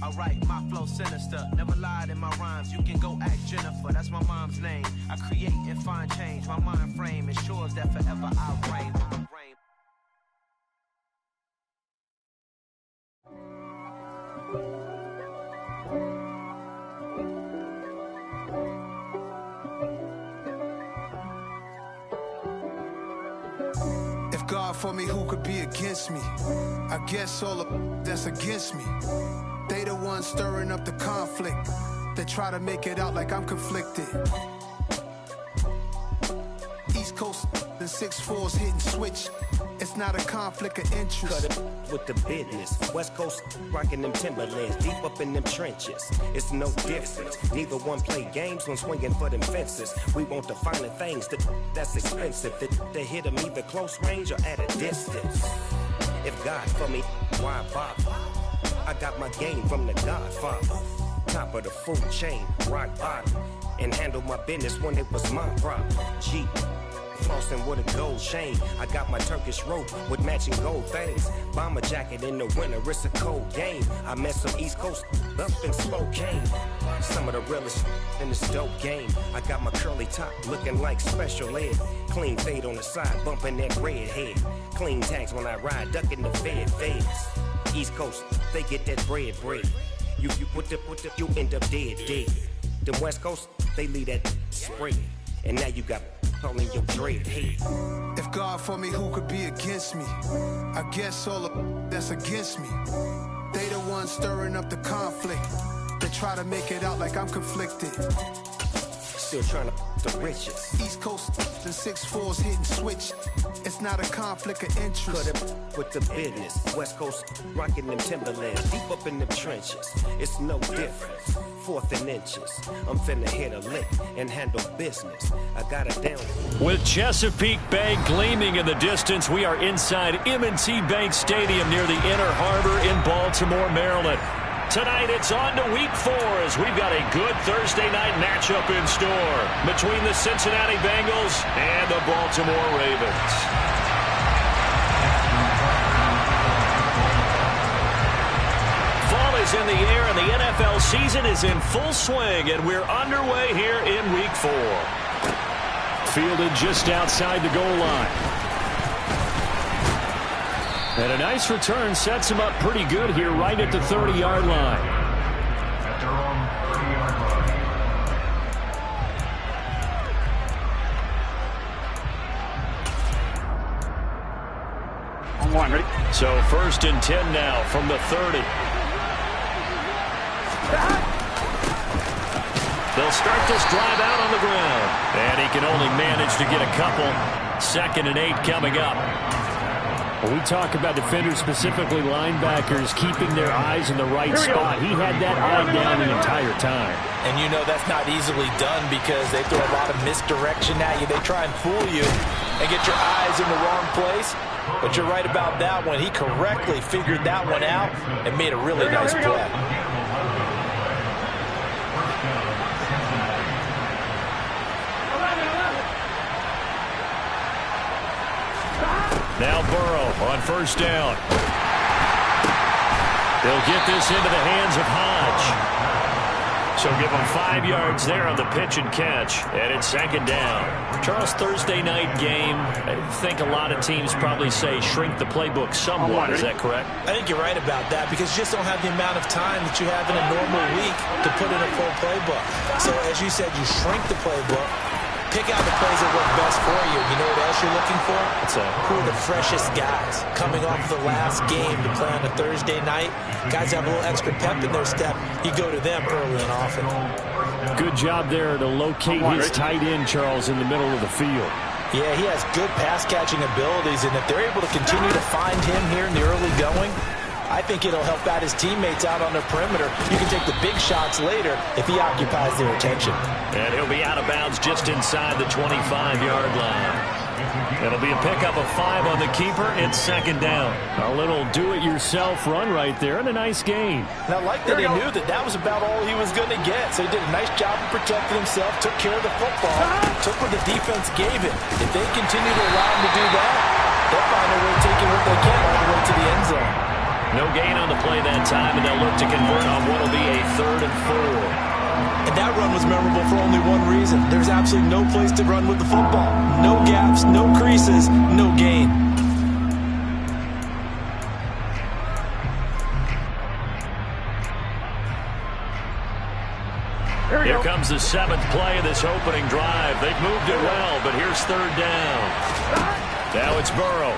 Alright, my flow sinister, never lied in my rhymes. You can go ask Jennifer, that's my mom's name. I create and find change, my mind frame ensures that forever I reign. If God for me, who could be against me? I guess all of that's against me. They the ones stirring up the conflict. They try to make it out like I'm conflicted. East Coast and 6'4's hitting switch. It's not a conflict of interest. Cut it with the business. West Coast rocking them Timberlands, deep up in them trenches. It's no difference. Neither one play games when swinging for them fences. We want the finer things that's expensive. They hit them either close range or at a distance. If God for me, why bother? I got my game from the Godfather. Top of the food chain, rock bottom. And handle my business when it was my problem. Jeep. Flossing with a gold chain. I got my Turkish rope with matching gold things. Bomber jacket in the winter, it's a cold game. I met some East Coast up in Spokane. Some of the realest in this dope game. I got my curly top looking like special ed. Clean fade on the side, bumping that red head. Clean tags when I ride, ducking the feds. East Coast, they get that bread. You put the, you end up dead. Them West Coast, they leave that spread. And now you got calling your dread head. If God for me, who could be against me? I guess all of that's against me. They the ones stirring up the conflict. They try to make it out like I'm conflicted. Still trying to the riches. East Coast and 6'4's hitting switch. It's not a conflict of interest. Cut it with the business. West Coast rocking them Timberlands, deep up in them trenches. It's no difference. 4th and inches. I'm finna hit a lick and handle business. I got it down. With Chesapeake Bay gleaming in the distance, we are inside M&T Bank Stadium near the Inner Harbor in Baltimore, Maryland. Tonight it's on to Week 4 as we've got a good Thursday night matchup in store between the Cincinnati Bengals and the Baltimore Ravens. Fall is in the air and the NFL season is in full swing, and we're underway here in Week 4. Fielded just outside the goal line. And a nice return sets him up pretty good here right at the 30-yard line. On one, ready? So 1st and 10 now from the 30. They'll start this drive out on the ground. And he can only manage to get a couple. 2nd and 8 coming up. When we talk about defenders, specifically linebackers, keeping their eyes in the right spot, he had that eye down the entire time. And you know that's not easily done because they throw a lot of misdirection at you. They try and fool you and get your eyes in the wrong place. But you're right about that one. He correctly figured that one out and made a really nice play. Now Burrow on 1st down. They'll get this into the hands of Hodge. So give him 5 yards there on the pitch and catch, and it's 2nd down. Charles, Thursday night game, I think a lot of teams probably say shrink the playbook somewhat. Is that correct? I think you're right about that because you just don't have the amount of time that you have in a normal week to put in a full playbook. So as you said, you shrink the playbook. Pick out the plays that work best for you. You know what else you're looking for? Who are the freshest guys coming off the last game to play on a Thursday night? Guys have a little extra pep in their step. You go to them early and often. Good job there to locate his tight end, Charles, in the middle of the field. Yeah, he has good pass-catching abilities, and if they're able to continue to find him here in the early going, I think it'll help out his teammates out on the perimeter. You can take the big shots later if he occupies their attention. And he'll be out of bounds just inside the 25-yard line. It'll be a pickup of 5 on the keeper. It's 2nd down. A little do-it-yourself run right there and a nice gain. And I like that he knew that was about all he was going to get. So he did a nice job of protecting himself, took care of the football, took what the defense gave him. If they continue to allow him to do that, they'll find a way to take it what they can all the way to the end zone. No gain on the play that time, and they'll look to convert on what will be a 3rd and 4. And that run was memorable for only one reason. There's absolutely no place to run with the football. No gaps, no creases, no gain. Here comes the 7th play of this opening drive. They've moved it well, but here's 3rd down. Now it's Burrow.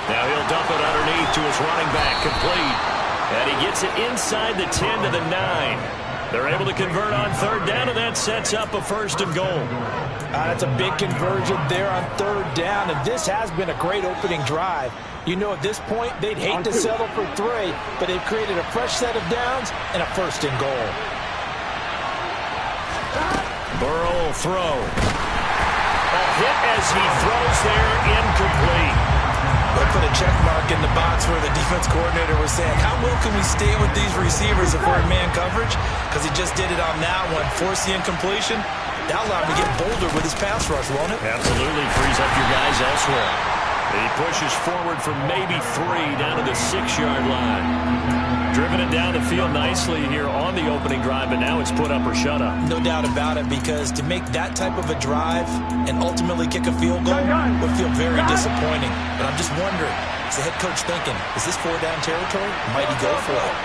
Now he'll dump it underneath to his running back, complete. And he gets it inside the 10 to the 9. They're able to convert on 3rd down, and that sets up a 1st and goal. That's a big conversion there on 3rd down, and this has been a great opening drive. You know, at this point, they'd hate to settle for 3, but they've created a fresh set of downs and a 1st and goal. Burrow will throw. A hit as he throws there, incomplete. They put a check mark in the box where the defense coordinator was saying, how well can we stay with these receivers if we're in man coverage? Because he just did it on that one, forced the incompletion. That'll allow him to get bolder with his pass rush, won't it? Absolutely, frees up your guys elsewhere. He pushes forward for maybe 3 down to the 6-yard line. Driven it down the field nicely here on the opening drive, but now it's put up or shut up. No doubt about it, because to make that type of a drive and ultimately kick a field goal would feel very disappointing. But I'm just wondering, is the head coach thinking, is this 4-down territory? Might he go for it?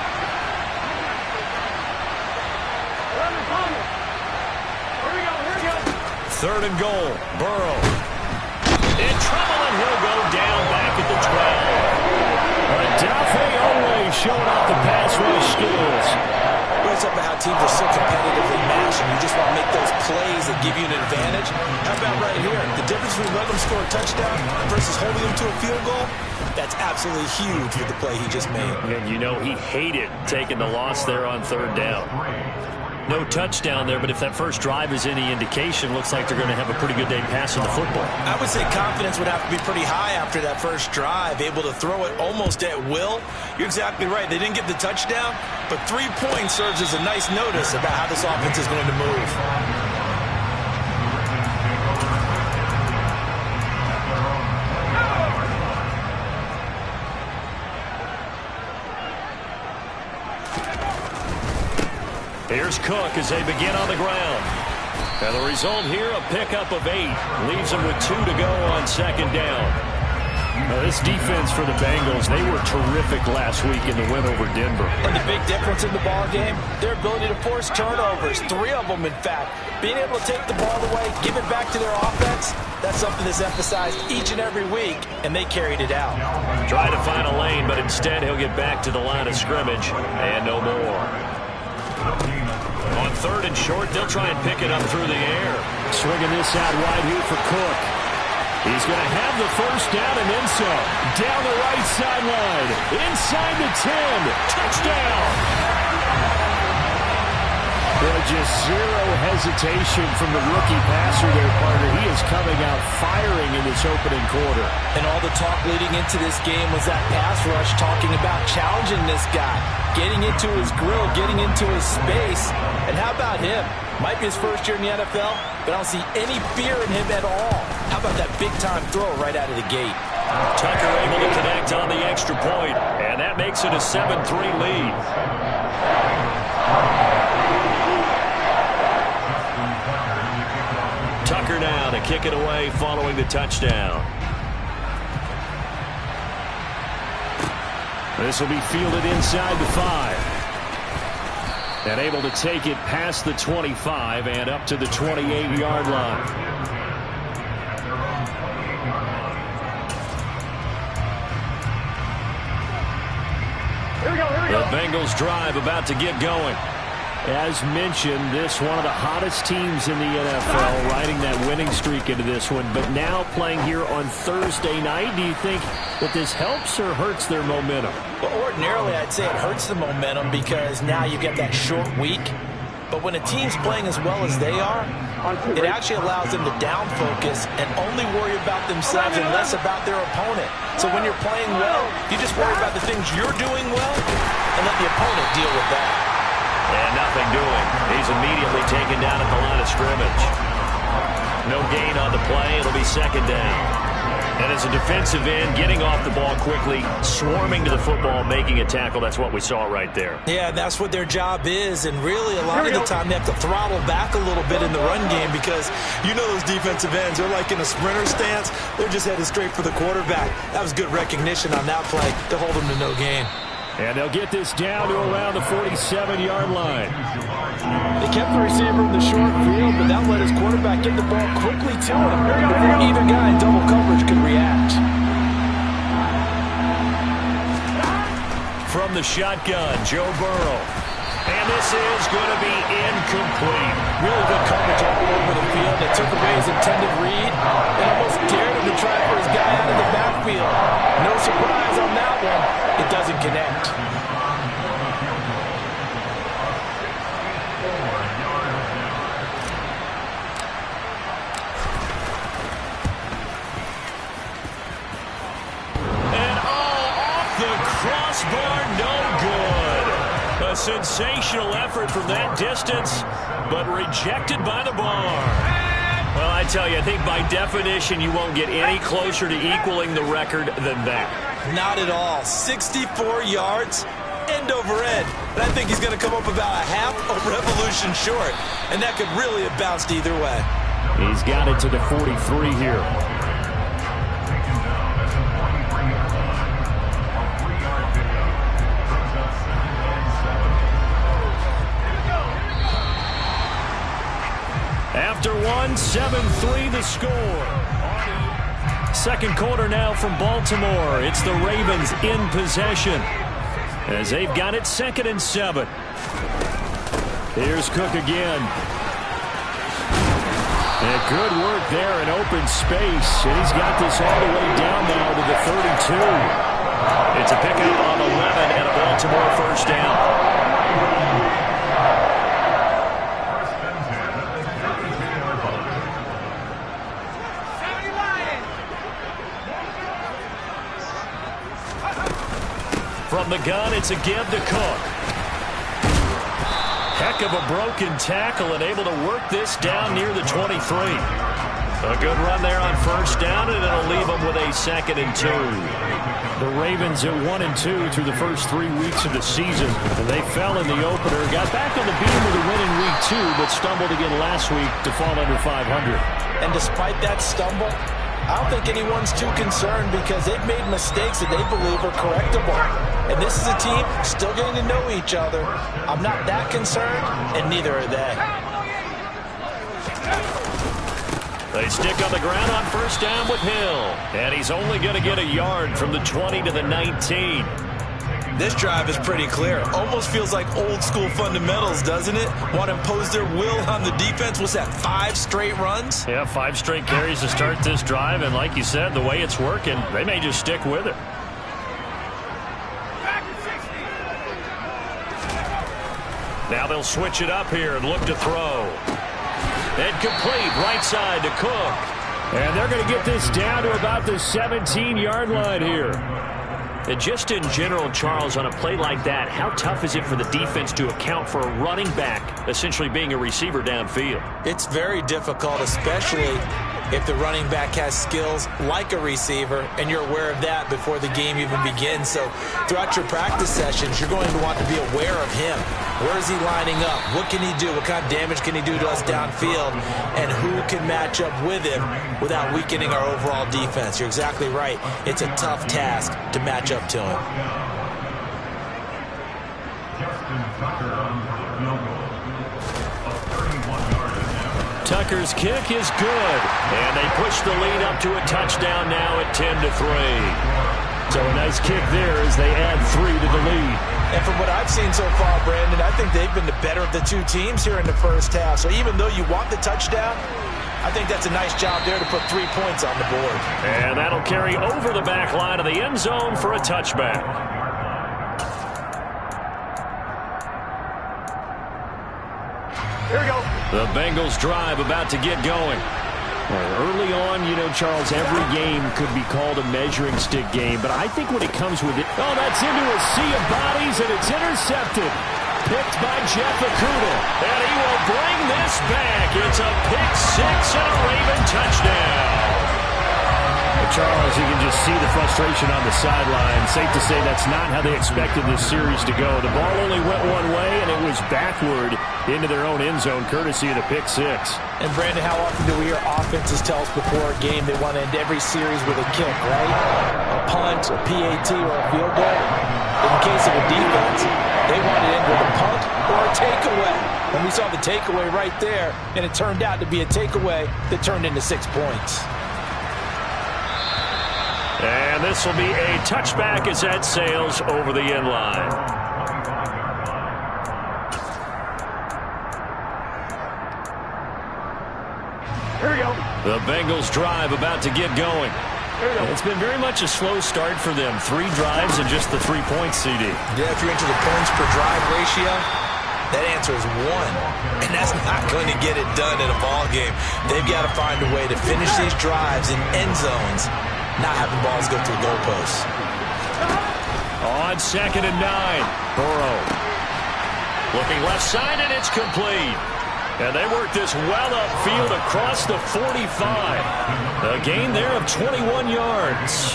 Third and goal, Burrow. In trouble, and he'll go down back at the 12. Adafe always showing off the pass rush skills. It's up about how teams are so competitively matched, and you just want to make those plays that give you an advantage. How about right here? The difference between letting them score a touchdown versus holding them to a field goal, that's absolutely huge with the play he just made. And you know he hated taking the loss there on 3rd down. No touchdown there, but if that first drive is any indication, looks like they're going to have a pretty good day passing the football. I would say confidence would have to be pretty high after that first drive, able to throw it almost at will. You're exactly right. They didn't get the touchdown, but 3 points serves as a nice notice about how this offense is going to move. Here's Cook as they begin on the ground. And the result here, a pickup of 8. Leaves them with 2 to go on 2nd down. Now, this defense for the Bengals, they were terrific last week in the win over Denver. And the big difference in the ball game, their ability to force turnovers. 3 of them, in fact. Being able to take the ball away, give it back to their offense, that's something that's emphasized each and every week, and they carried it out. Try to find a lane, but instead he'll get back to the line of scrimmage, and no more. On 3rd and short, they'll try and pick it up through the air. Swinging this out wide here for Cook. He's going to have the 1st down and then some. Down the right sideline. Inside the 10. Touchdown. Well, just zero hesitation from the rookie passer there, partner. He is coming out firing in this opening quarter. And all the talk leading into this game was that pass rush, talking about challenging this guy, getting into his grill, getting into his space. And how about him? Might be his first year in the NFL, but I don't see any fear in him at all. How about that big-time throw right out of the gate? Tucker able to connect on the extra point, and that makes it a 7-3 lead. Tucker now to kick it away following the touchdown. This will be fielded inside the 5. And able to take it past the 25 and up to the 28-yard line. The Bengals drive about to get going. As mentioned, this one of the hottest teams in the NFL, riding that winning streak into this one, but now playing here on Thursday night. Do you think that this helps or hurts their momentum? Well, ordinarily, I'd say it hurts the momentum because now you get that short week. But when a team's playing as well as they are, it actually allows them to down focus and only worry about themselves and less about their opponent. So when you're playing well, you just worry about the things you're doing well and let the opponent deal with that. And nothing doing. He's immediately taken down at the line of scrimmage. No gain on the play. It'll be 2nd down. And as a defensive end, getting off the ball quickly, swarming to the football, making a tackle, that's what we saw right there. Yeah, that's what their job is, and really a lot of the time they have to throttle back a little bit in the run game because you know those defensive ends, they're like in a sprinter stance. They're just headed straight for the quarterback. That was good recognition on that play to hold them to no gain. And they'll get this down to around the 47-yard line. They kept the receiver in the short field, but that let his quarterback get the ball quickly to him before either guy in double coverage could react. From the shotgun, Joe Burrow. And this is going to be incomplete. Really good coverage all over the field. They took away his intended read and almost dared him to try for his guy out of the backfield. No surprise on that one. It doesn't connect. And off the crossbar, no good. A sensational effort from that distance, but rejected by the bar. Well, I tell you, I think by definition you won't get any closer to equaling the record than that. Not at all. 64 yards, end over end. And I think he's going to come up about a half a revolution short. And that could really have bounced either way. He's got it to the 43 here. After one, 7-3 the score. Second quarter now from Baltimore. It's the Ravens in possession as they've got it 2nd and 7. Here's Cook again. And good work there in open space. And he's got this all the way down now to the 32. It's a pickup on 11 and a Baltimore first down. From the gun, it's a give to Cook. Heck of a broken tackle and able to work this down near the 23. A good run there on first down, and it'll leave them with a 2nd and 2. The Ravens at 1-2 through the first 3 weeks of the season. And they fell in the opener, got back on the beam with a win in week 2, but stumbled again last week to fall under 500. And despite that stumble, I don't think anyone's too concerned because they've made mistakes that they believe are correctable. And this is a team still getting to know each other. I'm not that concerned, and neither are they. They stick on the ground on first down with Hill. And he's only going to get a yard from the 20 to the 19. This drive is pretty clear. Almost feels like old school fundamentals, doesn't it? Want to impose their will on the defense. What's that, 5 straight runs? Yeah, 5 straight carries to start this drive. And like you said, the way it's working, they may just stick with it. Now they'll switch it up here and look to throw. And complete right side to Cook. And they're going to get this down to about the 17-yard line here. And just in general, Charles, on a play like that, how tough is it for the defense to account for a running back essentially being a receiver downfield? It's very difficult, especially if the running back has skills like a receiver, and you're aware of that before the game even begins. So throughout your practice sessions, you're going to want to be aware of him. Where is he lining up? What can he do? What kind of damage can he do to us downfield? And who can match up with him without weakening our overall defense? You're exactly right. It's a tough task to match up to him. Tucker's kick is good. And they push the lead up to a touchdown now at 10-3. So a nice kick there as they add 3 to the lead. And from what I've seen so far, Brandon, I think they've been the better of the two teams here in the first half. So even though you want the touchdown, I think that's a nice job there to put 3 points on the board. And that'll carry over the back line of the end zone for a touchback. Here we go. The Bengals drive about to get going. Early on, you know, Charles, every game could be called a measuring stick game, but I think when it comes with it, oh, that's into a sea of bodies, and it's intercepted. Picked by Jeff Okudah. And he will bring this back. It's a pick 6 and a Raven touchdown. Charles, you can just see the frustration on the sideline. Safe to say that's not how they expected this series to go. The ball only went one way, and it was backward into their own end zone, courtesy of the pick six. And, Brandon, how often do we hear offenses tell us before a game they want to end every series with a kick, right? A punt, a PAT, or a field goal. In the case of a defense, they want to end with a punt or a takeaway. And we saw the takeaway right there, and it turned out to be a takeaway that turned into 6 points. And this will be a touchback as that sails over the end line. Here we go. The Bengals drive about to get going. It's been very much a slow start for them. 3 drives and just the 3 points, CD. Yeah, if you're into the points per drive ratio, that answer is 1. And that's not going to get it done in a ball game. They've got to find a way to finish these drives in end zones, not having balls go through goalposts. On 2nd and 9, Burrow. Looking left side, and it's complete. And they work this well upfield across the 45. A gain there of 21 yards.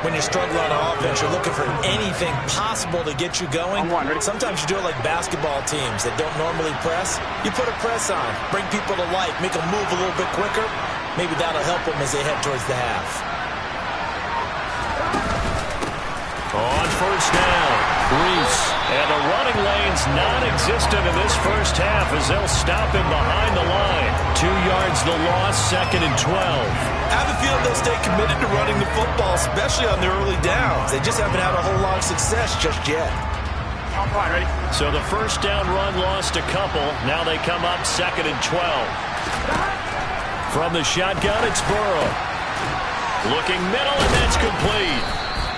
When you struggle on offense, you're looking for anything possible to get you going. Sometimes you do it like basketball teams that don't normally press. You put a press on, bring people to life, make them move a little bit quicker. Maybe that'll help them as they head towards the half. On 1st down, Reese. And the running lane's non-existent in this first half as they'll stop him behind the line. 2 yards the loss, 2nd and 12. I have a feeling they'll stay committed to running the football, especially on their early downs. They just haven't had a whole lot of success just yet. Ready? So the first down run lost a couple. Now they come up 2nd and 12. From the shotgun, it's Burrow. Looking middle, and that's complete.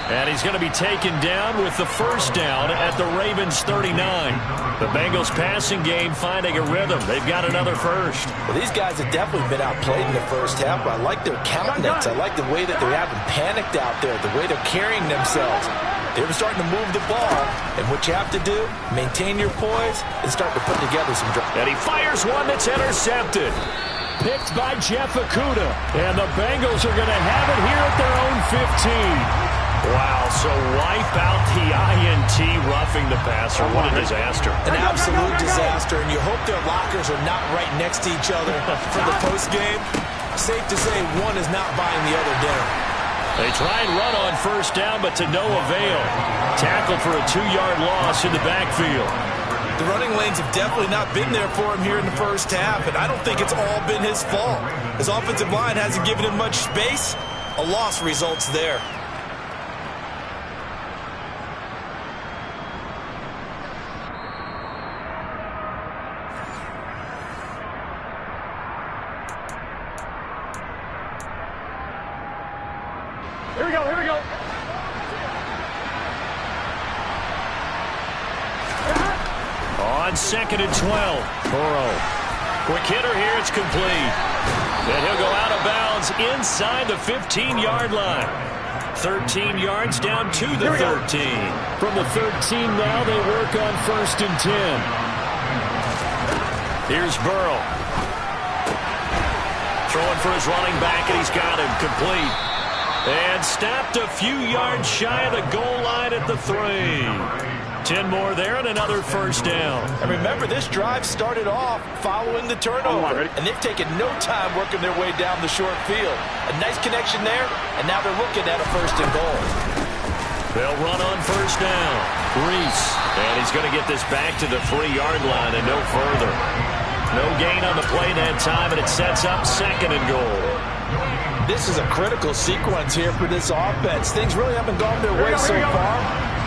And he's going to be taken down with the first down at the Ravens' 39. The Bengals passing game finding a rhythm. They've got another first. Well, these guys have definitely been outplayed in the first half, but I like their countenance. I like the way that they haven't panicked out there, the way they're carrying themselves. They were starting to move the ball, and what you have to do, maintain your poise and start to put together some drives. And he fires one that's intercepted. Picked by Jeff Okudah. And the Bengals are going to have it here at their own 15. Wow, so wipe out the INT roughing the passer. What a disaster. An absolute disaster, and you hope their lockers are not right next to each other for the postgame. Safe to say one is not buying the other dinner. They try and run on first down, but to no avail. Tackled for a 2-yard loss in the backfield. The running lanes have definitely not been there for him here in the first half, and I don't think it's all been his fault. His offensive line hasn't given him much space. A loss results there. Here we go. On 2nd and 12, Burrow. Quick hitter here, it's complete. And he'll go out of bounds inside the 15-yard line. 13 yards down to the 13. From the 13 now, they work on 1st and 10. Here's Burrow. Throwing for his running back, and he's got him complete. And stopped a few yards shy of the goal line at the 3. 10 more there and another first down. And remember, this drive started off following the turnover. And they've taken no time working their way down the short field. A nice connection there, and now they're looking at a 1st and goal. They'll run on first down. Reese. And he's going to get this back to the 3-yard line and no further. No gain on the play that time, and it sets up 2nd and goal. This is a critical sequence here for this offense. Things really haven't gone their way so far.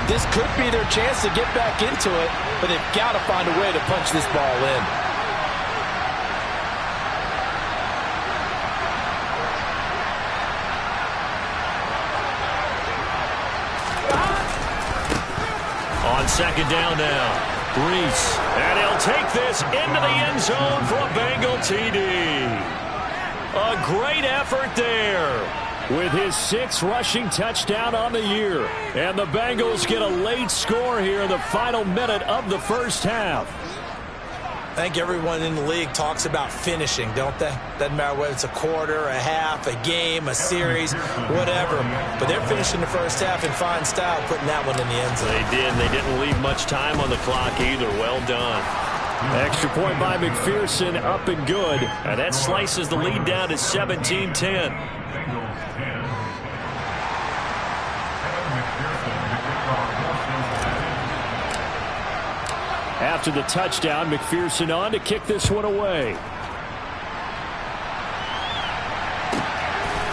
This could be their chance to get back into it, but they've got to find a way to punch this ball in. On 2nd down now, Reese. And he'll take this into the end zone for a Bengal TD. A great effort there. With his 6th rushing touchdown on the year. And the Bengals get a late score here in the final minute of the first half. I think everyone in the league talks about finishing, don't they? Doesn't matter whether it's a quarter, a half, a game, a series, whatever. But they're finishing the first half in fine style, putting that one in the end zone. They did. They didn't leave much time on the clock either. Well done. Extra point by McPherson, up and good. And that slices the lead down to 17-10. After the touchdown, McPherson on to kick this one away.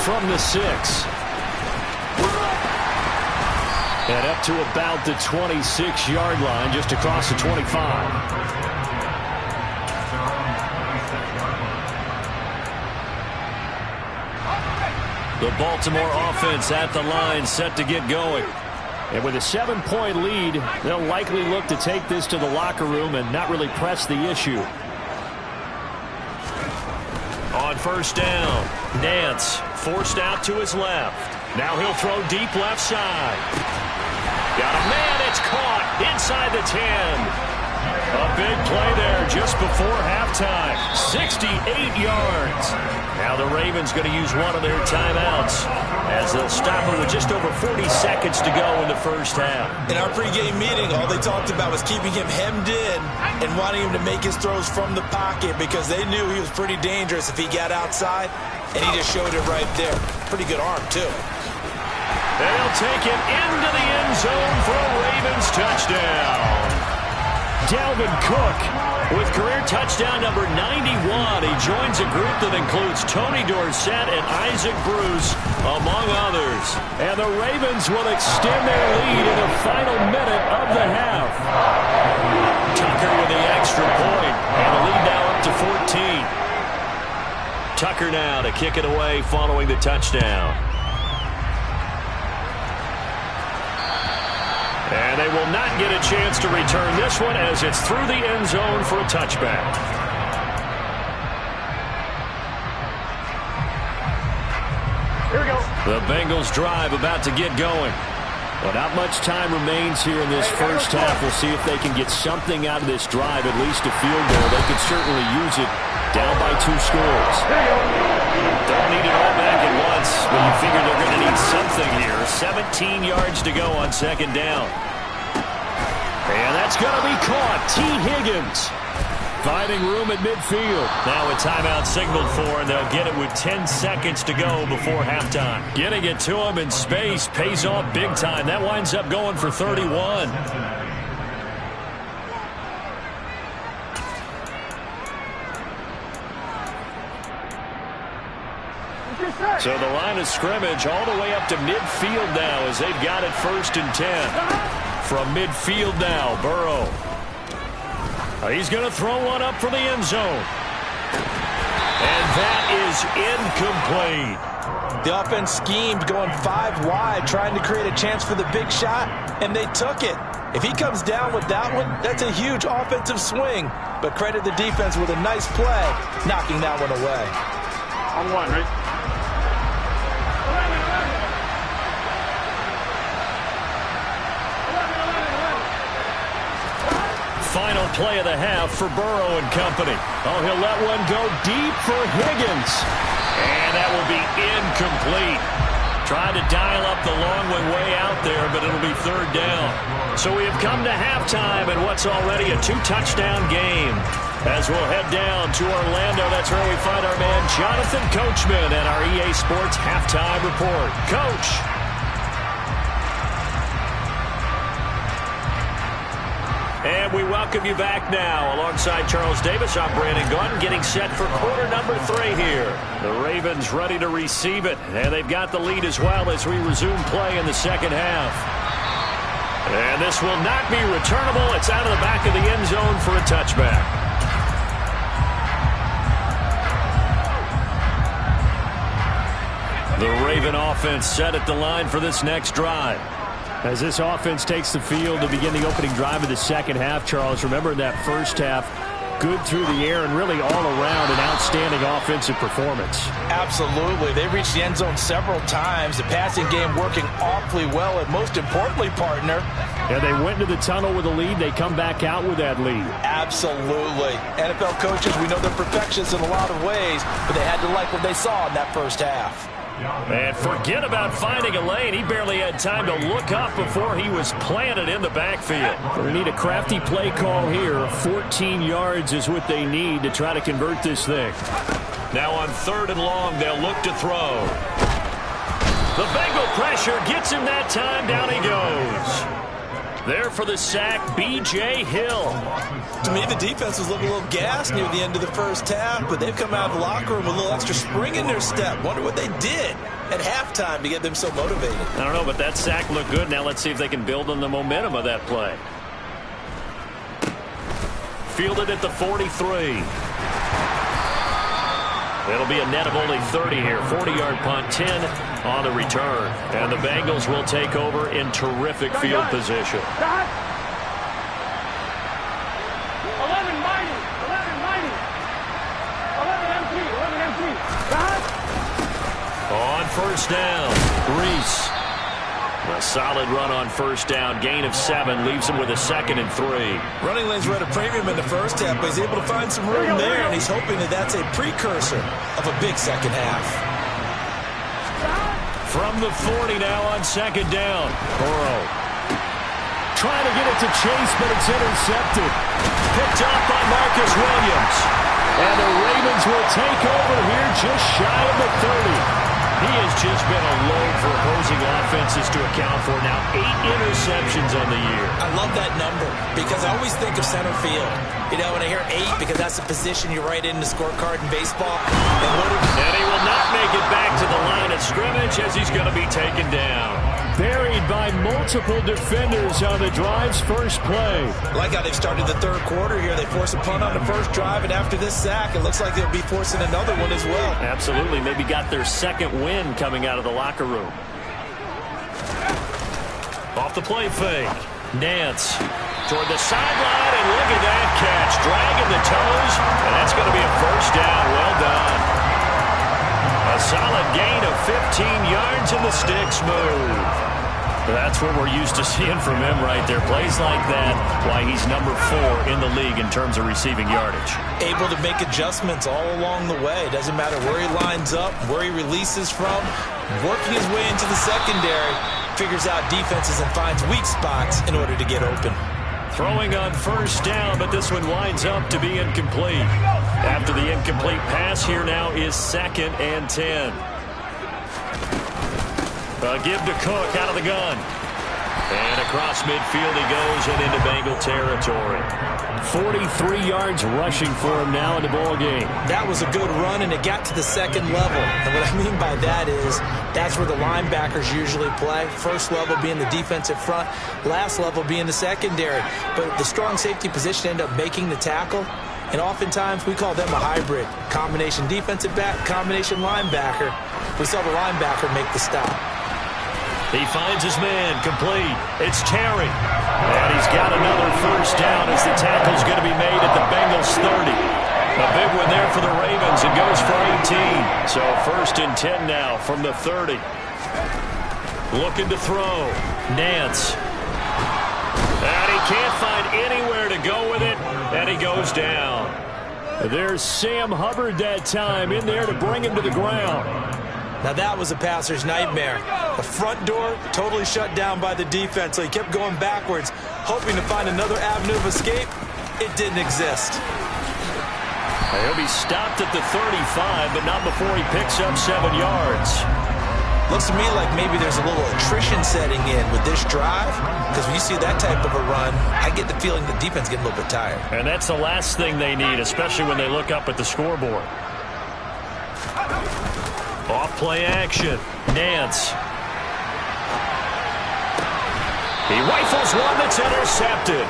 From the 6. And up to about the 26-yard line, just across the 25. The Baltimore offense at the line, set to get going. And with a 7-point lead, they'll likely look to take this to the locker room and not really press the issue. On first down, Nance forced out to his left. Now he'll throw deep left side. Got a man, it's caught inside the 10. A big play there just before halftime. 68 yards. Now the Ravens going to use one of their timeouts as they'll stop it with just over 40 seconds to go in the first half. In our pregame meeting, all they talked about was keeping him hemmed in and wanting him to make his throws from the pocket because they knew he was pretty dangerous if he got outside, and he just showed it right there. Pretty good arm, too. They'll take it into the end zone for a Ravens touchdown. Dalvin Cook with career touchdown number 91. He joins a group that includes Tony Dorsett and Isaac Bruce, among others. And the Ravens will extend their lead in the final minute of the half. Tucker with the extra point, and the lead now up to 14. Tucker now to kick it away following the touchdown. And they will not get a chance to return this one as it's through the end zone for a touchback. Here we go. The Bengals drive about to get going. Well, not much time remains here in this first half. We'll see if they can get something out of this drive, at least a field goal. They could certainly use it down by 2 scores. Don't need it all back at once, but you figure they're going to need something here. 17 yards to go on second down. And that's going to be caught. T. Higgins finding room at midfield. Now a timeout signaled for, and they'll get it with 10 seconds to go before halftime. Getting it to him in space pays off big time. That winds up going for 31. So the line of scrimmage all the way up to midfield now as they've got it 1st and 10. From midfield now, Burrow. He's going to throw one up for the end zone. And that is incomplete. The offense schemed going 5 wide, trying to create a chance for the big shot, and they took it. If he comes down with that one, that's a huge offensive swing. But credit the defense with a nice play, knocking that one away. On 1, right? Final play of the half for Burrow and company. Oh, he'll let one go deep for Higgins. And that will be incomplete. Tried to dial up the long one way out there, but it'll be 3rd down. So we have come to halftime in what's already a 2-touchdown game. As we'll head down to Orlando, that's where we find our man Jonathan Coachman and our EA Sports Halftime Report. Coach. And we welcome you back now. Alongside Charles Davis, I'm Brandon Gunn, getting set for quarter number 3 here. The Ravens ready to receive it, and they've got the lead as well as we resume play in the second half. And this will not be returnable. It's out of the back of the end zone for a touchback. The Raven offense set at the line for this next drive. As this offense takes the field to begin the opening drive of the second half, Charles, remember in that first half, good through the air and really all around an outstanding offensive performance. Absolutely. They reached the end zone several times. The passing game working awfully well, and most importantly, partner. Yeah, they went into the tunnel with a lead. They come back out with that lead. Absolutely. NFL coaches, we know they're perfectionists in a lot of ways, but they had to like what they saw in that first half. And forget about finding a lane. He barely had time to look up before he was planted in the backfield. They need a crafty play call here. 14 yards is what they need to try to convert this thing. Now on 3rd and long, they'll look to throw. The Bengal pressure gets him that time. Down he goes. There for the sack, B.J. Hill. To me, the defense was looking a little gassed near the end of the first half, but they've come out of the locker room with a little extra spring in their step. Wonder what they did at halftime to get them so motivated. I don't know, but that sack looked good. Now let's see if they can build on the momentum of that play. Fielded at the 43. It'll be a net of only 30 here. 40-yard punt, 10 on the return. And the Bengals will take over in terrific field position. 11 mighty. 11 MT. On first down, Reese. A solid run on first down. Gain of 7 leaves him with a 2nd and 3. Running lanes were at a premium in the first half, but he's able to find some room there, and he's hoping that that's a precursor of a big second half. From the 40 now on 2nd down. Burrow. Trying to get it to Chase, but it's intercepted. Picked up by Marcus Williams. And the Ravens will take over here just shy of the 30. He has just been a load for opposing offenses to account for. Now 8 interceptions on the year. I love that number because I always think of center field. You know, when I hear 8, because that's the position you write in the scorecard in baseball. And he will not make it back to the line of scrimmage as he's going to be taken down. Buried by multiple defenders on the drive's first play. Like how they've started the third quarter here. They force a punt on the first drive, and after this sack, it looks like they'll be forcing another one as well. Absolutely. Maybe got their 2nd win coming out of the locker room. Off the play fake. Nance toward the sideline, and look at that catch. Dragging the toes, and that's going to be a first down. Well done. A solid gain of 15 yards, and the sticks move. That's what we're used to seeing from him right there. Plays like that, why he's number 4 in the league in terms of receiving yardage. Able to make adjustments all along the way. Doesn't matter where he lines up, where he releases from. Working his way into the secondary, figures out defenses and finds weak spots in order to get open. Throwing on first down, but this one winds up to be incomplete. After the incomplete pass, here now is 2nd and 10. Give to Cook out of the gun. And across midfield he goes and into Bengal territory. 43 yards rushing for him now in the ball game. That was a good run, and it got to the 2nd level. And what I mean by that is that's where the linebackers usually play. First level being the defensive front, last level being the secondary. But the strong safety position ended up making the tackle. And oftentimes we call them a hybrid. Combination defensive back, combination linebacker. We saw the linebacker make the stop. He finds his man, complete. It's Terry. And he's got another first down as the tackle's going to be made at the Bengals 30. A big one there for the Ravens. It goes for 18. So 1st and 10 now from the 30. Looking to throw. Nance. And he can't find anywhere to go with it. And he goes down. There's Sam Hubbard that time in there to bring him to the ground. Now that was a passer's nightmare. The front door totally shut down by the defense, so he kept going backwards, hoping to find another avenue of escape. It didn't exist. He'll be stopped at the 35, but not before he picks up 7 yards. Looks to me like maybe there's a little attrition setting in with this drive, because when you see that type of a run, I get the feeling the defense getting a little bit tired. And that's the last thing they need, especially when they look up at the scoreboard. Off play action. Nance. He rifles one that's intercepted.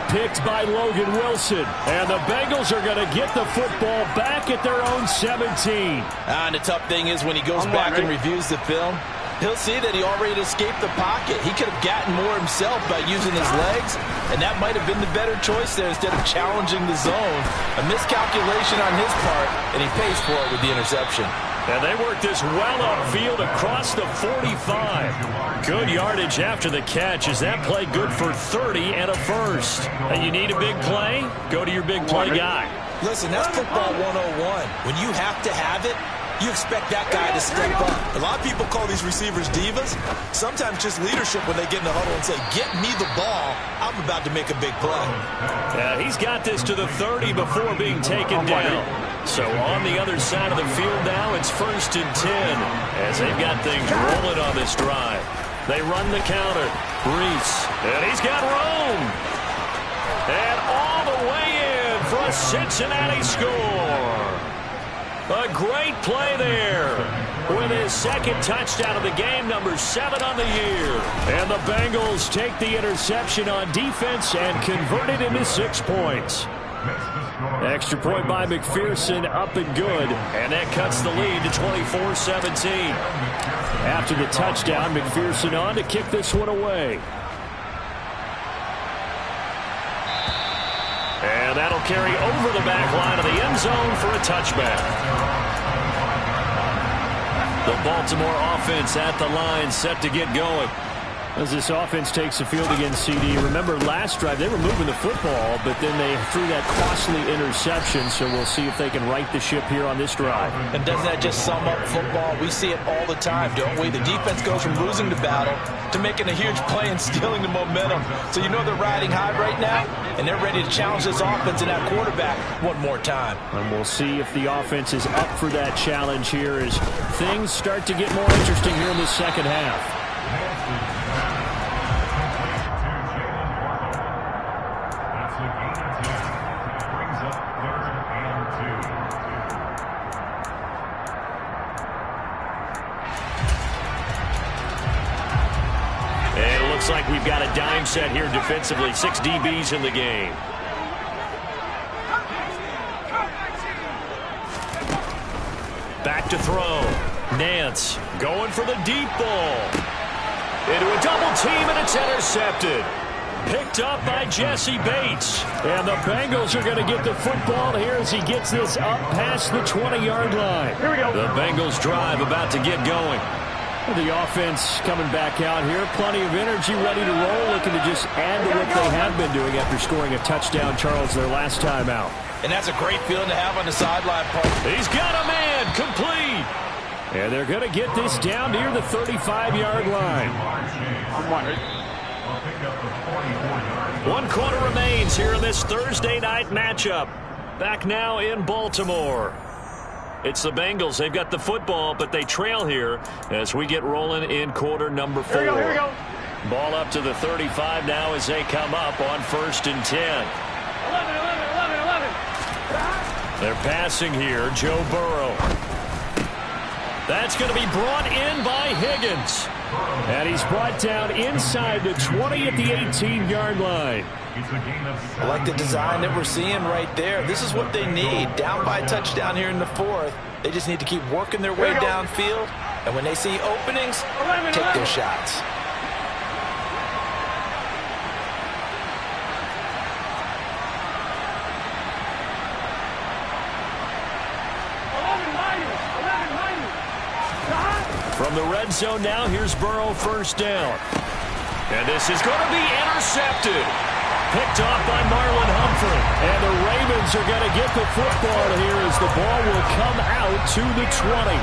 Picked by Logan Wilson. And the Bengals are going to get the football back at their own 17. And the tough thing is when he goes back and reviews the film, He'll see that he already escaped the pocket. He could have gotten more himself by using his legs, and that might have been the better choice there instead of challenging the zone. A miscalculation on his part, and he pays for it with the interception. And they work this well upfield across the 45. Good yardage after the catch. Is that play good for 30 and a first? And you need a big play? Go to your big play guy. Listen, that's football 101. When you have to have it, you expect that guy to step up. A lot of people call these receivers divas. Sometimes just leadership when they get in the huddle and say, get me the ball. I'm about to make a big play. Yeah, he's got this to the 30 before being taken down. So on the other side of the field now, it's 1st and 10 as they've got things rolling on this drive. They run the counter. Reese. And he's got room. And all the way in for a Cincinnati score. A great play there with his second touchdown of the game, number 7 on the year. And the Bengals take the interception on defense and convert it into 6 points. Extra point by McPherson, up and good. And that cuts the lead to 24-17. After the touchdown, McPherson on to kick this one away. And that'll carry over the back line of the end zone for a touchback. The Baltimore offense at the line, set to get going. As this offense takes the field against CD, remember last drive they were moving the football, but then they threw that costly interception, so we'll see if they can right the ship here on this drive. And doesn't that just sum up football? We see it all the time, don't we? The defense goes from losing the battle to making a huge play and stealing the momentum. So you know they're riding high right now, and they're ready to challenge this offense and that quarterback one more time. And we'll see if the offense is up for that challenge here as things start to get more interesting here in the second half. Looks like we've got a dime set here defensively. 6 DBs in the game. Back to throw. Nance going for the deep ball. Into a double team, and it's intercepted. Picked up by Jesse Bates. And the Bengals are going to get the football here as he gets this up past the 20-yard line. Here we go. The Bengals drive about to get going. The offense coming back out here. Plenty of energy, ready to roll, looking to just add to what they have been doing after scoring a touchdown, Charles, their last time out. And that's a great feeling to have on the sideline. He's got a man, complete. And they're going to get this down near the 35-yard line. 1 quarter remains here in this Thursday night matchup. Back now in Baltimore. It's the Bengals. They've got the football, but they trail here as we get rolling in quarter number 4. Here we go. Ball up to the 35 now as they come up on 1st and 10. 11. They're passing here. Joe Burrow. That's going to be brought in by Higgins. And he's brought down inside the 20 at the 18-yard line. I like the design that we're seeing right there. This is what they need. Down by a touchdown here in the 4th. They just need to keep working their way downfield. And when they see openings, take their shots. From the red zone now, here's Burrow, 1st down. And this is going to be intercepted. Picked off by Marlon Humphrey. And the Ravens are going to get the football here as the ball will come out to the 20.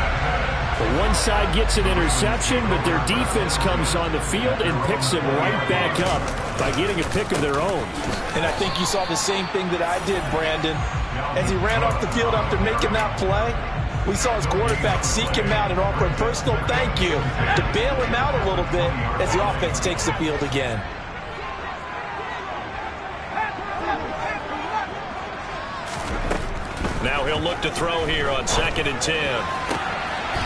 The one side gets an interception, but their defense comes on the field and picks them right back up by getting a pick of their own. And I think you saw the same thing that I did, Brandon. As he ran off the field after making that play, we saw his quarterback seek him out and offer a personal thank you to bail him out a little bit as the offense takes the field again. Now he'll look to throw here on 2nd and 10.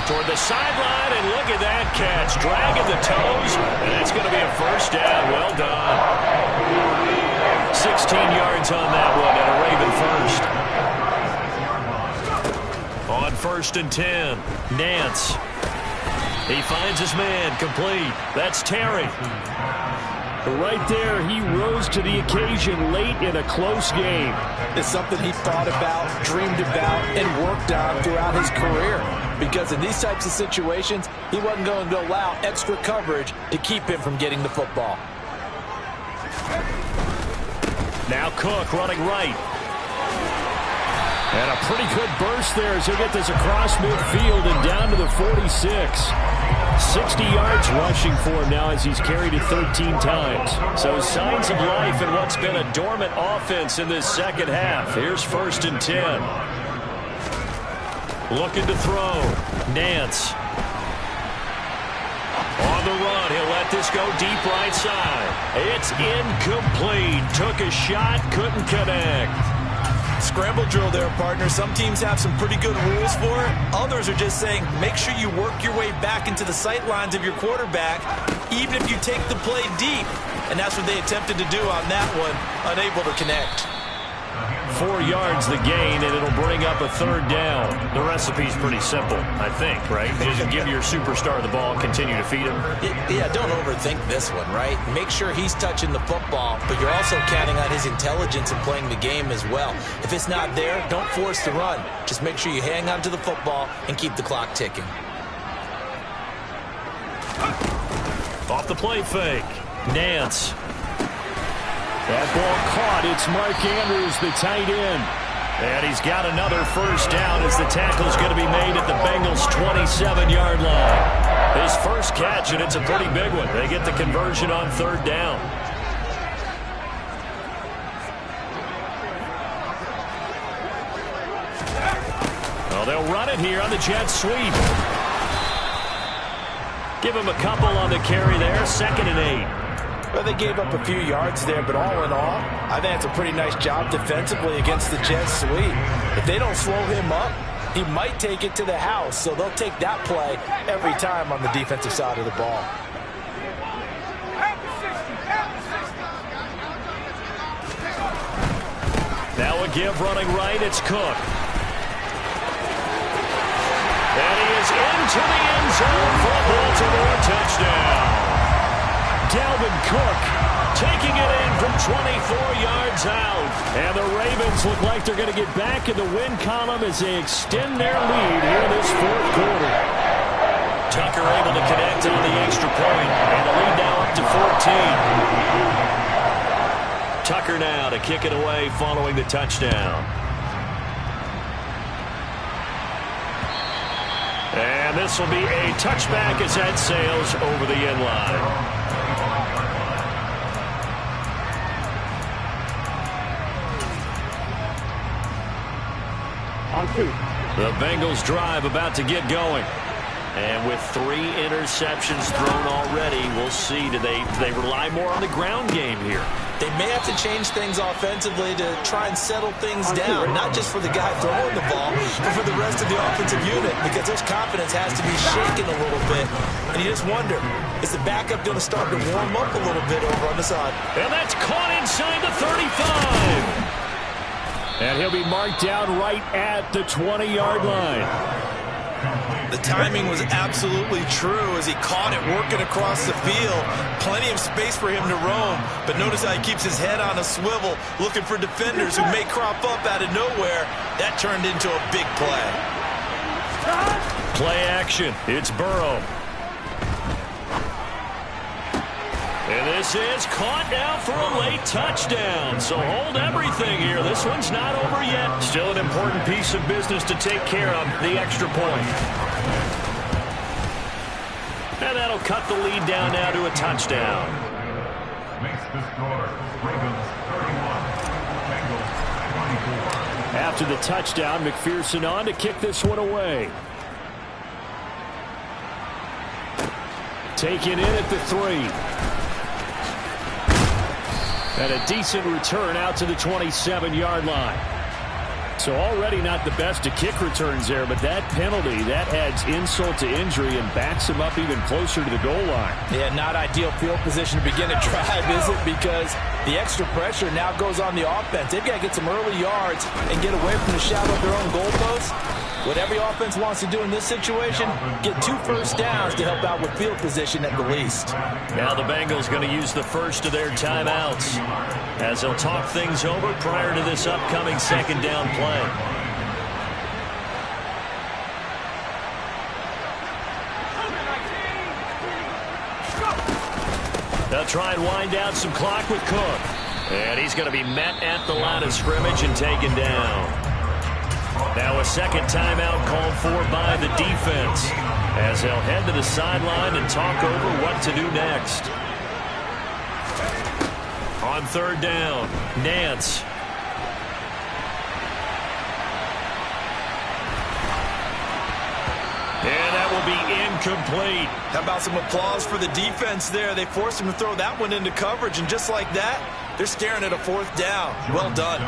Toward the sideline, and look at that catch. Dragging the toes, and that's going to be a 1st down. Well done. 16 yards on that one, and a Raven 1st. On 1st and 10, Nance. He finds his man, complete. That's Terry. Right there, he rose to the occasion late in a close game. It's something he thought about, dreamed about, and worked on throughout his career. Because in these types of situations, he wasn't going to allow extra coverage to keep him from getting the football. Now Cook running right. And a pretty good burst there as he'll get this across midfield and down to the 46. 60 yards rushing for him now as he's carried it 13 times. So signs of life in what's been a dormant offense in this second half. Here's 1st and 10. Looking to throw. Nance. On the run, he'll let this go deep right side. It's incomplete. Took a shot, couldn't connect. Scramble drill there, partner. Some teams have some pretty good rules for it. Others are just saying, make sure you work your way back into the sight lines of your quarterback, even if you take the play deep. And that's what they attempted to do on that one, unable to connect. 4 yards the gain, and it'll bring up a 3rd down. The recipe's pretty simple, I think, right? Just give your superstar the ball, continue to feed him. Yeah, don't overthink this one, right? Make sure he's touching the football, but you're also counting on his intelligence in playing the game as well. If it's not there, don't force the run. Just make sure you hang on to the football and keep the clock ticking. Off the play fake. Nance. That ball caught. It's Mark Andrews, the tight end. And he's got another 1st down as the tackle's going to be made at the Bengals' 27-yard line. His first catch, and it's a pretty big one. They get the conversion on 3rd down. Well, they'll run it here on the jet sweep. Give him a couple on the carry there. 2nd and 8. Well, they gave up a few yards there, but all in all, I think it's a pretty nice job defensively against the jet sweep. If they don't slow him up, he might take it to the house, so they'll take that play every time on the defensive side of the ball. Now a give running right, it's Cook. And he is into the end zone for a Baltimore touchdown. Dalvin Cook taking it in from 24 yards out. And the Ravens look like they're going to get back in the win column as they extend their lead here in this 4th quarter. Tucker able to connect on the extra point, and the lead now up to 14. Tucker now to kick it away following the touchdown. And this will be a touchback as that sails over the end line. The Bengals drive about to get going. And with 3 interceptions thrown already, we'll see. Do they rely more on the ground game here? They may have to change things offensively to try and settle things down, not just for the guy throwing the ball, but for the rest of the offensive unit, because their confidence has to be shaken a little bit. And you just wonder, is the backup going to start to warm up a little bit over on the side? And that's caught inside the 35. And he'll be marked down right at the 20-yard line. The timing was absolutely true as he caught it working across the field. Plenty of space for him to roam, but notice how he keeps his head on a swivel, looking for defenders who may crop up out of nowhere. That turned into a big play. Play action. It's Burrow. And this is caught now for a late touchdown. So hold everything here. This one's not over yet. Still an important piece of business to take care of, the extra point. And that'll cut the lead down now to a touchdown. Makes the score. Ravens 31, Bengals 24. After the touchdown, McPherson on to kick this one away. Taken in at the 3. And a decent return out to the 27-yard line. So already not the best of kick returns there, but that penalty, that adds insult to injury and backs him up even closer to the goal line. Yeah, not ideal field position to begin a drive, is it? Because the extra pressure now goes on the offense. They've got to get some early yards and get away from the shadow of their own goalposts. What every offense wants to do in this situation, get 2 first downs to help out with field position at the least. Now the Bengals going to use the first of their timeouts as they'll talk things over prior to this upcoming second down play. They'll try and wind down some clock with Cook. And he's going to be met at the line of scrimmage and taken down. Now a second timeout called for by the defense as they'll head to the sideline and talk over what to do next. On third down, Nance. And that will be incomplete. How about some applause for the defense there? They forced him to throw that one into coverage, and just like that, they're staring at a 4th down. Well done.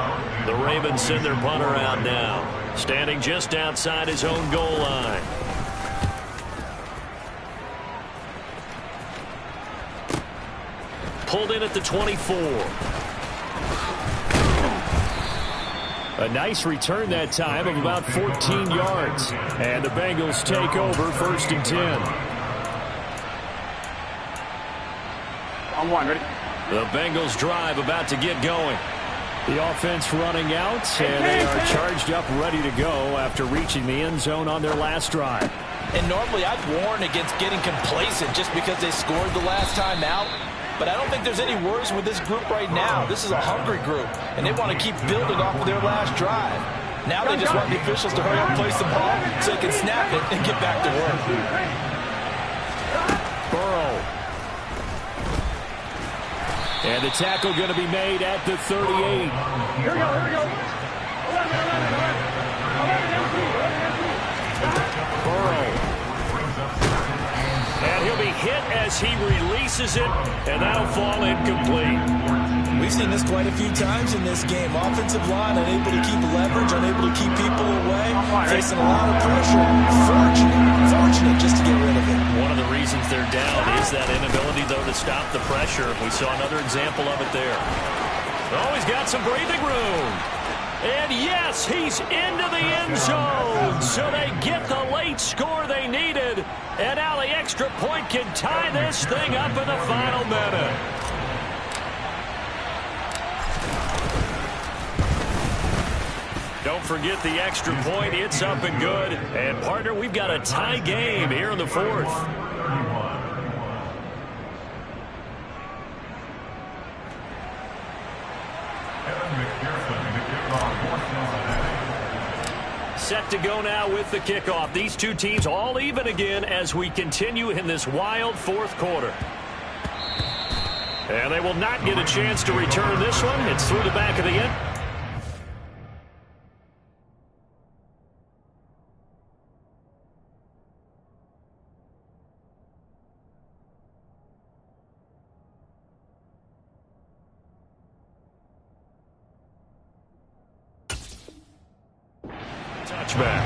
The Ravens send their punter out now, standing just outside his own goal line. Pulled in at the 24. A nice return that time of about 14 yards. And the Bengals take over 1st and 10. On 1, ready? The Bengals drive about to get going. The offense running out, and they are charged up, ready to go after reaching the end zone on their last drive. And normally I'd warn against getting complacent just because they scored the last time out. But I don't think there's any worries with this group right now. This is a hungry group, and they want to keep building off of their last drive. Now they just want the officials to hurry up and place the ball so they can snap it and get back to work. Burrow. And the tackle going to be made at the 38. Here we go. Burrow. And he'll be hit as he releases it, and that'll fall incomplete. We've seen this quite a few times in this game. Offensive line unable to keep leverage, unable to keep people away, facing a lot of pressure. Fortunate just to get rid of it. One of the reasons they're down is that inability, though, to stop the pressure. We saw another example of it there. Oh, he's got some breathing room. And yes, he's into the end zone. So they get the late score they needed. And now the extra point can tie this thing up in the final minute. Don't forget the extra point. It's up and good. And, partner, we've got a tie game here in the 4th. Set to go now with the kickoff. These two teams all even again as we continue in this wild 4th quarter. And they will not get a chance to return this one. It's through the back of the end. Touchback.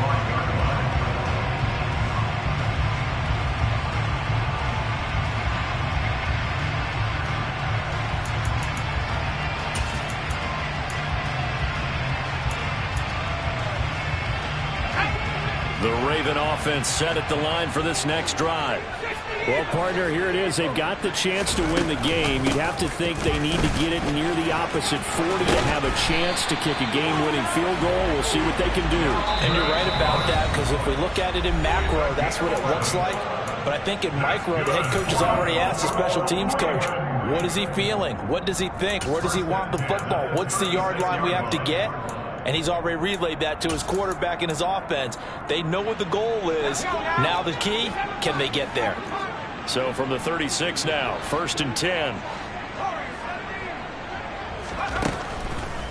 The Raven offense set at the line for this next drive. Well, partner, here it is. They've got the chance to win the game. You'd have to think they need to get it near the opposite 40 to have a chance to kick a game-winning field goal. We'll see what they can do. And you're right about that, because if we look at it in macro, that's what it looks like. But I think in micro, the head coach has already asked the special teams coach, what is he feeling? What does he think? Where does he want the football? What's the yard line we have to get? And he's already relayed that to his quarterback and his offense. They know what the goal is. Now the key, can they get there? So from the 36 now, 1st and 10.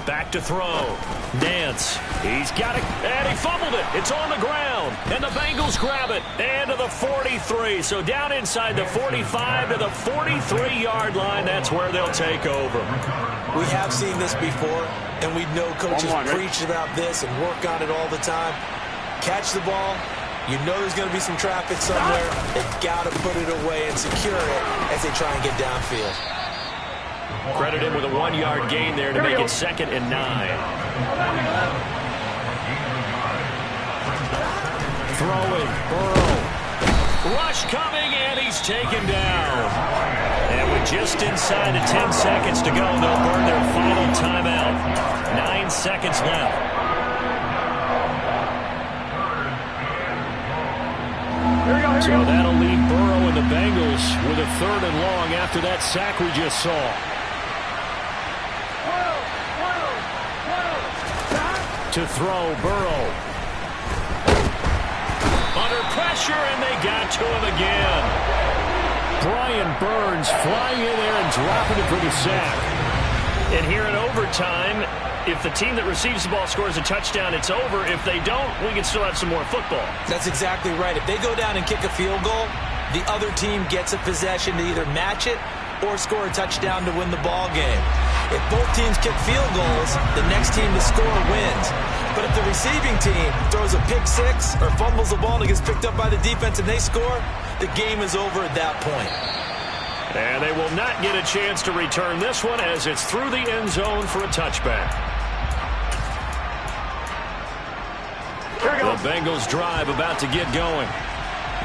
Back to throw. Nance. He's got it. And he fumbled it. It's on the ground. And the Bengals grab it. And to the 43. So down inside the 45 to the 43-yard line. That's where they'll take over. We have seen this before, and we know coaches preach about this and work on it all the time. Catch the ball. You know there's going to be some traffic somewhere. They've got to put it away and secure it as they try and get downfield. Credit him with a 1-yard gain there to make it 2nd and 9. throwing. Burrow. Rush coming, and he's taken down. And with just inside of 10 seconds to go, they'll burn their final timeout. 9 seconds left. So that'll leave Burrow and the Bengals with a 3rd and long after that sack we just saw. To throw, Burrow. Under pressure, and they got to him again. Brian Burns flying in there and dropping it for the sack. And here in overtime, if the team that receives the ball scores a touchdown, it's over. If they don't, we can still have some more football. That's exactly right. If they go down and kick a field goal, the other team gets a possession to either match it or score a touchdown to win the ball game. If both teams kick field goals, the next team to score wins. But if the receiving team throws a pick six or fumbles the ball and it gets picked up by the defense and they score, the game is over at that point. And they will not get a chance to return this one as it's through the end zone for a touchback. The Bengals drive about to get going.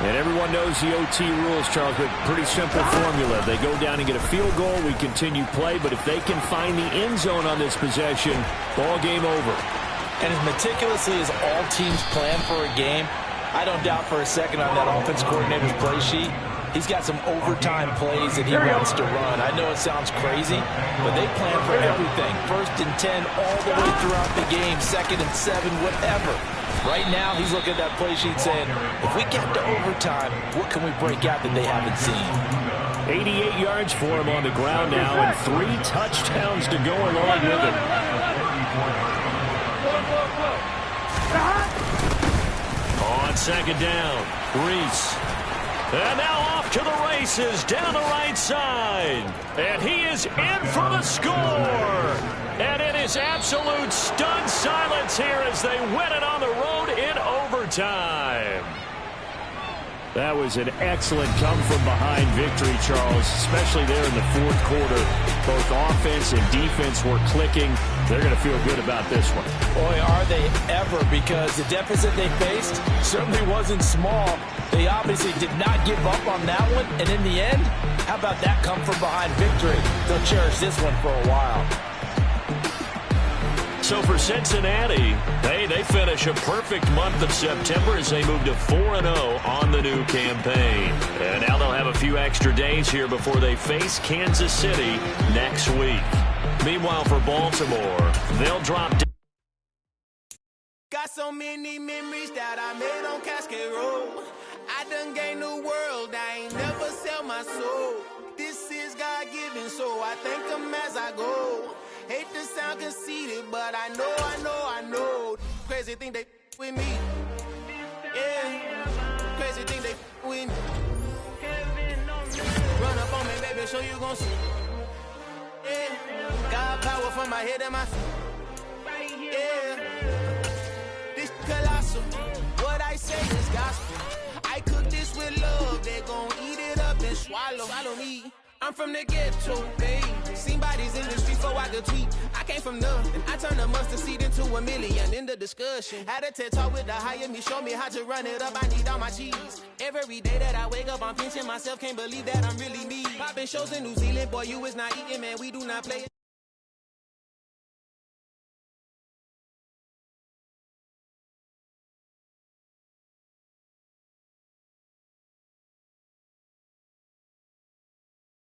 And everyone knows the OT rules, Charles, but pretty simple formula. They go down and get a field goal, we continue play, but if they can find the end zone on this possession, ball game over. And as meticulously as all teams plan for a game, I don't doubt for a second on that offense coordinator's play sheet, he's got some overtime plays that he wants to run. I know it sounds crazy, but they plan for everything. 1st and 10 all the way throughout the game, 2nd and 7, whatever. Right now, he's looking at that play sheet saying, if we get to overtime, what can we break out that they haven't seen? 88 yards for him on the ground now, and 3 touchdowns to go along with it. On 2nd down, Reese. And now off to the races down the right side. And he is in for the score. And it is absolute stunned silence here as they win it on the road in overtime. That was an excellent come-from-behind victory, Charles, especially there in the 4th quarter. Both offense and defense were clicking. They're going to feel good about this one. Boy, are they ever, because the deficit they faced certainly wasn't small. They obviously did not give up on that one, and in the end, how about that come-from-behind victory? They'll cherish this one for a while. So for Cincinnati, hey, they finish a perfect month of September as they move to 4-0 on the new campaign. And now they'll have a few extra days here before they face Kansas City next week. Meanwhile, for Baltimore, they'll drop down. Got so many memories that I made on Cascade Road. I done gained the world, I ain't never sell my soul. This is God-given, so I thank him as I go. Hate to sound conceited, but I know. Crazy thing they with me. Yeah, crazy thing they with me. Run up on me, baby, show you gon' see. Yeah, got power from my head and my feet. Yeah, this colossal. What I say is gospel. I cook this with love, they gon' eat it up and swallow me. I'm from the ghetto, babe. Seen bodies in the streets before I could tweet. I came from nothing. I turned a mustard seed into a million in the discussion. Had a TED talk with the higher me, show me how to run it up. I need all my cheese. Every day that I wake up, I'm pinching myself. Can't believe that I'm really me. Popping shows in New Zealand, boy, you is not eating, man. We do not play.